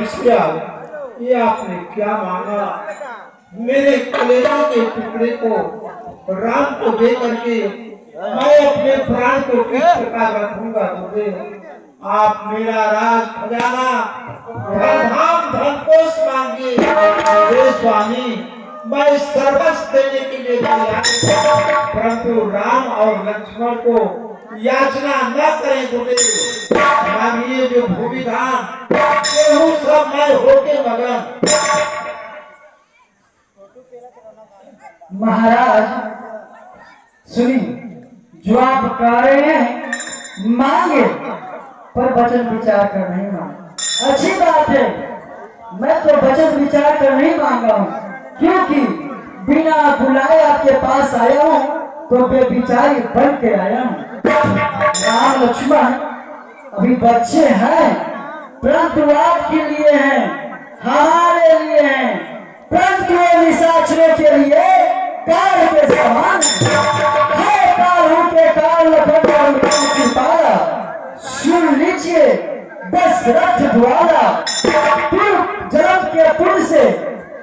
मिश्रा, ये आपने क्या मांगा? मेरे कलेजे के टुकड़े को राम को दे करके मैं अपने प्राण को किस प्रकार रखूंगा? आप मेरा राज खजाना धन धनकोष मांगिए। हे स्वामी, मैं सर्वस्व देने के लिए तैयार, परंतु राम और लक्ष्मण को याचना न करें। गुरुदेव मांगिए जो भूविधान केहू सब मैं होके मगन। महाराज सुनिए, जो आप कह रहे हैं मांगे, पर वचन विचार कर नहीं मांगा। अच्छी बात है, मैं तो वचन विचार कर नहीं मांगा हूँ, क्योंकि बिना बुलाए आपके पास आया हूँ, तो बेविचारी बन के आया हूँ। राम लक्ष्मण अभी बच्चे हैं, परंतु आपके लिए हैं, हमारे लिए हैं, परंतु निशाचरों के लिए काल के समान है। काल के काल लखन की पाला, सुन लीजिए दशरथ द्वारा, जन्म के पुण्य से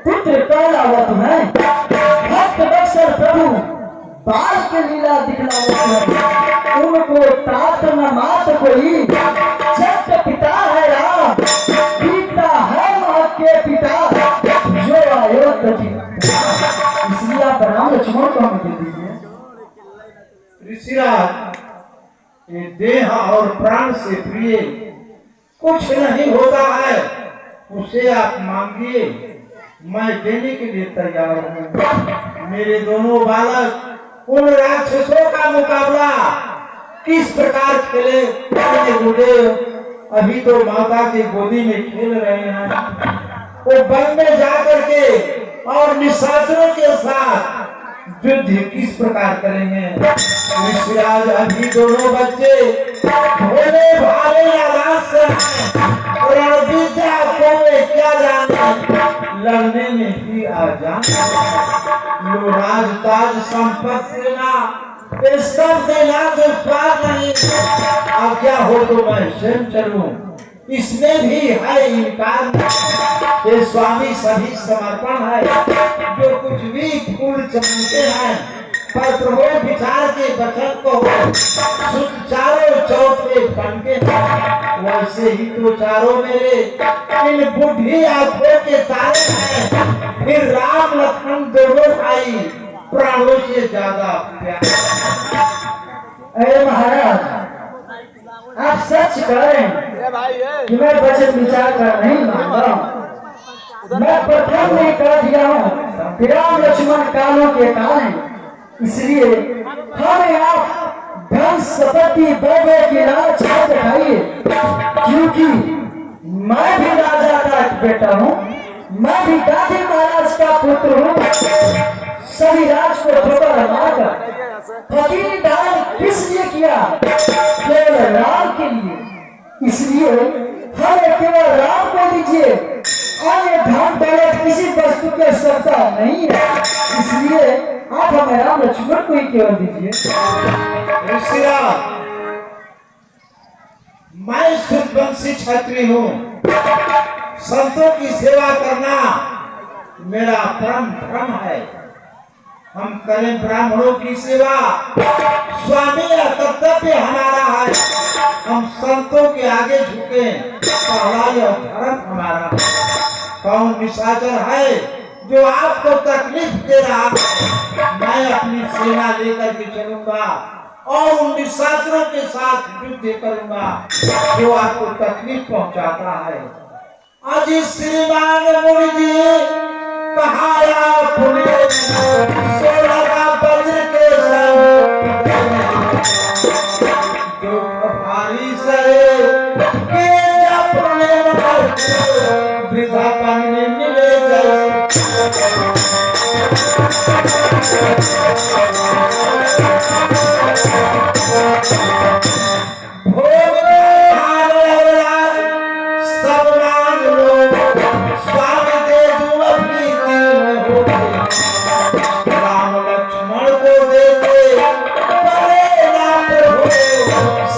पुत्र कहला हुआ तुम्हें। भक्त बक्सर प्रभु बाल के लीला दिखला, उनको तात न मात कोई, जब पिता है राम, पिता है मां के पिता, जो आयो तजी। इसलिए आप राम लक्ष्मण को हमें दे दीजिए। ऋषिराज, ये देह और प्राण से प्रिय कुछ नहीं होता है, उसे आप मांगिए, मैं देने के लिए तैयार हूँ। मेरे दोनों बालक उन राक्षसों का मुकाबला किस प्रकार खेले? गुरुदेव अभी तो माता की गोदी में खेल रहे हैं, वो वन में जाकर के और निशाचरों के साथ युद्ध किस प्रकार करेंगे? ऋषिराज अभी दोनों बच्चे भोले भाले आवाज से रणविद्या को क्या जाने, लड़ने में ही आ जाने। राज ताज संपत्ति सेना ये सब देना तो स्वाद नहीं। अब क्या हो तो मैं स्वयं चलूं, इसमें भी है इनकार। ये स्वामी सभी समर्पण है, जो कुछ भी फूल चढ़ते हैं, पर प्रभु विचार के वचन को चारों चौथे बन के, वैसे ही तो चारों मेरे इन बुढ़ी आंखों के तारे हैं। फिर राम लक्ष्मण दोनों भाई प्राणों से ज्यादा प्यार। अरे महाराज, आप सच कह रहे हैं कि मैं वचन विचार कर नहीं मांगा हूँ। मैं प्रथम में कह दिया हूँ राम लक्ष्मण कालों के काल हैं, इसलिए हमें आप धन संपत्ति वैभव की लालच मत दिखाइए, क्योंकि मैं भी राजा का बेटा हूँ, मैं भी गांधी महाराज का पुत्र हूँ। सभी राज को ठोकर मारकर फकीर दान किस लिए किया? केवल राम के लिए। इसलिए हमें केवल राम को दीजिए, अन्य धन दौलत किसी वस्तु की आवश्यकता नहीं है। इसलिए आप हमें राम लक्ष्मण को ही केवल दीजिए। मैं सूर्यवंशी क्षत्रिय हूँ, संतों की सेवा करना मेरा परम धर्म है। हम करें ब्राह्मणों की सेवा, स्वामी या कर्तव्य हमारा है। हम संतों के आगे झुके, पहला यह धर्म हमारा। कौन निशाचर है जो आपको तकलीफ दे रहा है? मैं अपनी सेना लेकर के चलूंगा और उन निशाचरों के साथ युद्ध करूंगा जो आपको तकलीफ पहुंचाता है। आज श्रीमान मुनि जी कहाया पुण्य सोना का वज्र के संग, जो भारी सहे के अपने वृद्धा पानी मिले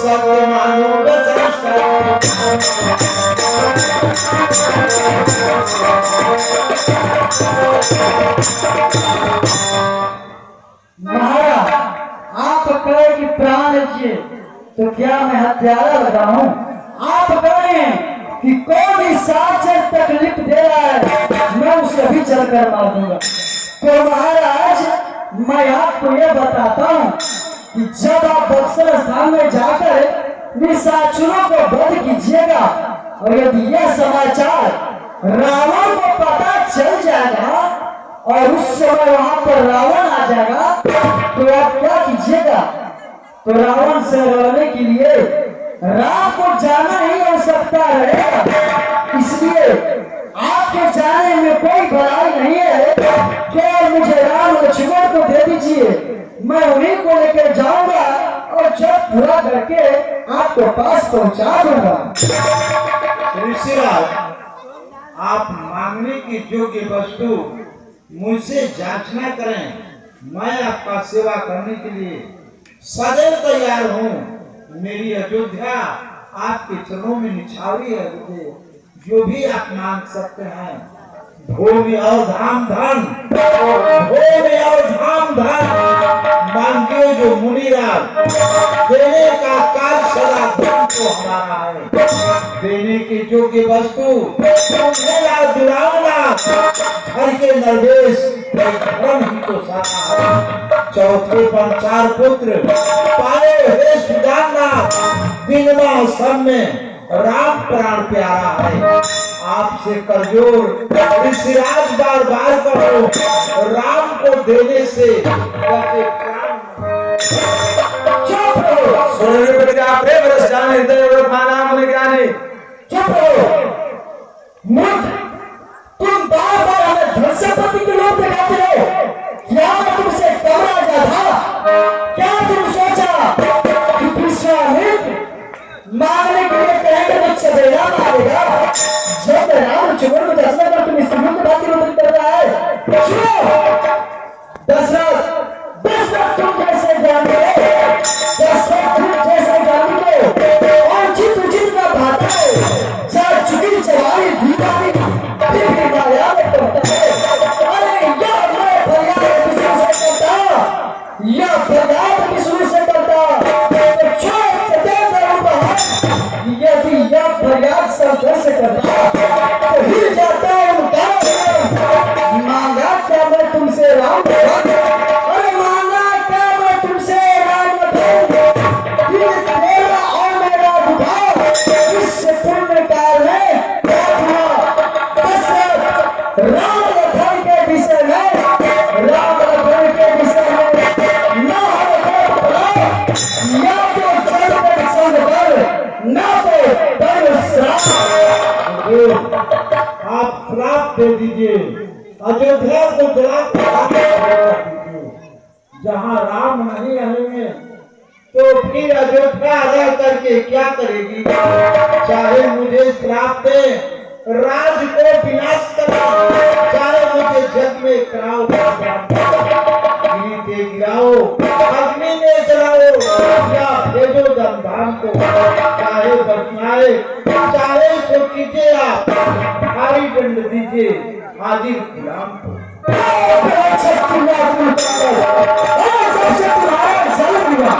सब मानो बचा हत्यारा लगा हूँ। आप कहें कि कौन इस साक्षर तकलीफ दे रहा है, मैं उसे भी चलकर मार दूंगा। तो महाराज मैं आपको ये बताता हूँ कि जब आप बक्सर स्थान में जाकर निशाचरों को वध कीजिएगा और यदि यह समाचार रावण को पता चल जाएगा और उस समय वहां पर रावण आ जाएगा तो आप क्या कीजिएगा? तो रावण से लड़ने के लिए राम को जाना ही आवश्यकता रहेगा। इसलिए आपके जाने में कोई बुराई नहीं है। केवल मुझे राम लक्ष्मण को दे दीजिए, मैं उन्हीं को लेकर जाऊंगा और जब पूरा करके आपको पास पहुंचा दूंगा। ऋषिराज, आप मांगने की योग्य वस्तु मुझसे जांचना करें। मैं आपका सेवा करने के लिए सदैव तैयार हूँ। मेरी अयोध्या आपके चरणों में निछावरी है। मुझे जो भी आप मांग सकते हैं, भूमि और धाम धन, भूमि और धाम धन मांगे जो मुनिराज, देने का काल सदा धन को हमारा है। देने की योग्य वस्तु जुड़ाऊंगा। घर के नरवेश धर्म ही तो सारा है। चौथे पर 4 पुत्र पाए हे सुजाननाथ, बिनवा सब में राम प्राण प्यारा है। आपसे करजोर ऋषिराज बार बार करो, राम को देने से बचे प्राण। चुप रहो। सोने पर क्या प्रेम रस जाने हृदय माना मन ज्ञानी। चुप रहो। मूर्ख, तुम बार बार हमें धन संपत्ति के लोभ दिखाते हो। क्या मैं तुमसे कम राजा था? क्या तुम सोचा कि विश्वामित्र मांगने के लिए कहेंगे तो चबेड़ा मारेगा? जब राम लक्ष्मण को दशरथ पर तुम स्त्रियों की बात रोक कर रहा है। सुनो दशरथ, तुम कैसे जानते हो? दशरथ तुम जैसे जानते हो और जित उचित का भाता है, चार चुकी चवारी दीवारी फिर भी माया में पड़ता है। अरे यह मैं फरियाद किसी से करता, यह फरियाद किसी से करता तो छोड़ चले करूंगा। यदि यह फरियाद संतोष से करता तो हिल जाता है उनका। मांगा क्या मैं तुमसे राम? अरे मांगा क्या मैं तुमसे राम? फिर तेरा और मेरा विवाह इस पुण्य काल में राम लखन के विषय में, राम लखन के विषय में न या तो जल पर संग पर, न तो पर श्राप। आप श्राप दे दीजिए, अयोध्या को जला दीजिए। जहाँ राम नहीं रहेंगे तो फिर अयोध्या रह करके क्या करेगी? चाहे मुझे श्राप दे, राज को विनाश करो, चाहे मुझे जग में कराओ, गिराओ, अग्नि में जलाओ या भेजो जमदान को। चाहे बचनाए, चाहे तो कीजिए आप, भारी दंड दीजिए हाजिर गुलाम को। जब से तुम्हारा जल हुआ